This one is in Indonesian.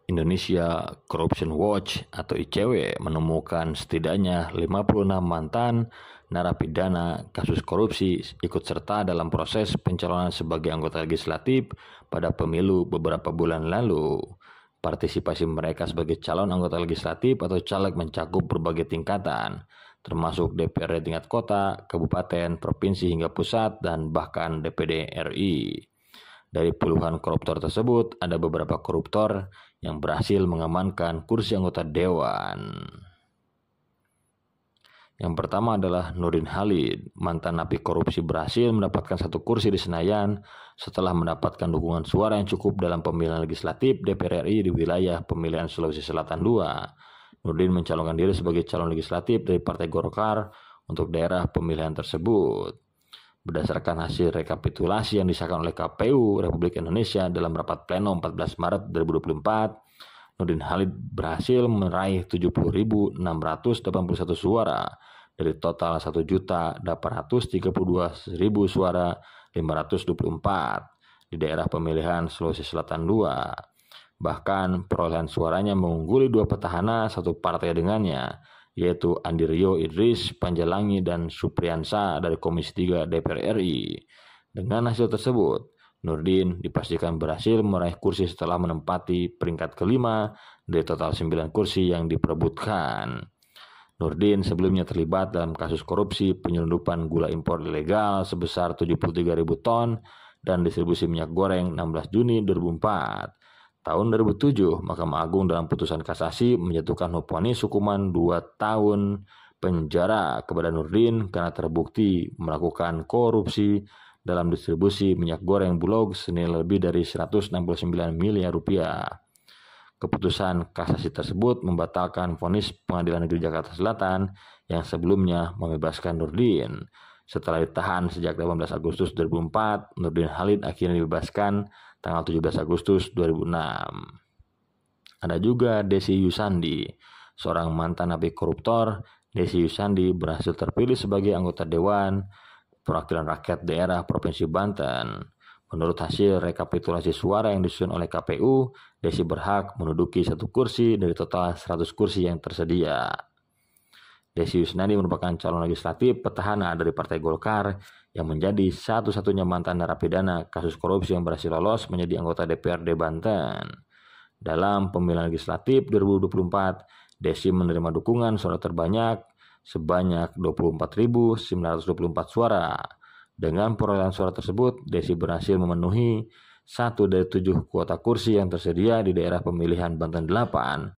Indonesia Corruption Watch atau ICW menemukan setidaknya 56 mantan narapidana kasus korupsi ikut serta dalam proses pencalonan sebagai anggota legislatif pada pemilu beberapa bulan lalu. Partisipasi mereka sebagai calon anggota legislatif atau caleg mencakup berbagai tingkatan, termasuk DPRD tingkat kota, kabupaten, provinsi hingga pusat, dan bahkan DPD RI. Dari puluhan koruptor tersebut, ada beberapa koruptor yang berhasil mengamankan kursi anggota dewan. Yang pertama adalah Nurdin Halid, mantan napi korupsi, berhasil mendapatkan satu kursi di Senayan setelah mendapatkan dukungan suara yang cukup dalam pemilihan legislatif DPR RI di wilayah pemilihan Sulawesi Selatan II. Nurdin mencalonkan diri sebagai calon legislatif dari Partai Golkar untuk daerah pemilihan tersebut. Berdasarkan hasil rekapitulasi yang disahkan oleh KPU Republik Indonesia dalam rapat pleno 14 Maret 2024, Nurdin Halid berhasil meraih 70.681 suara dari total 1.832.000 suara 524 di daerah pemilihan Sulawesi Selatan II. Bahkan perolehan suaranya mengungguli dua petahana satu partai dengannya, yaitu Andi Rio Idris Panjalangi dan Supriyansa dari Komisi 3 DPR RI. Dengan hasil tersebut, Nurdin dipastikan berhasil meraih kursi setelah menempati peringkat kelima dari total 9 kursi yang diperebutkan. Nurdin sebelumnya terlibat dalam kasus korupsi penyelundupan gula impor ilegal sebesar 73.000 ton dan distribusi minyak goreng 16 Juni 2004. Tahun 2007, Mahkamah Agung dalam putusan kasasi menjatuhkan vonis hukuman 2 tahun penjara kepada Nurdin karena terbukti melakukan korupsi dalam distribusi minyak goreng Bulog senilai lebih dari 169 miliar rupiah. Keputusan kasasi tersebut membatalkan vonis Pengadilan Negeri Jakarta Selatan yang sebelumnya membebaskan Nurdin. Setelah ditahan sejak 18 Agustus 2004, Nurdin Halid akhirnya dibebaskan tanggal 17 Agustus 2006. Ada juga Desi Yusandi, seorang mantan napi koruptor. Desi Yusandi berhasil terpilih sebagai anggota Dewan Perwakilan Rakyat Daerah Provinsi Banten. Menurut hasil rekapitulasi suara yang disusun oleh KPU, Desi berhak menduduki satu kursi dari total 100 kursi yang tersedia. Desi Yusandi merupakan calon legislatif petahana dari Partai Golkar yang menjadi satu-satunya mantan narapidana kasus korupsi yang berhasil lolos menjadi anggota DPRD Banten. Dalam pemilihan legislatif 2024, Desi menerima dukungan suara terbanyak sebanyak 24.924 suara. Dengan perolehan suara tersebut, Desi berhasil memenuhi 1 dari 7 kuota kursi yang tersedia di daerah pemilihan Banten 8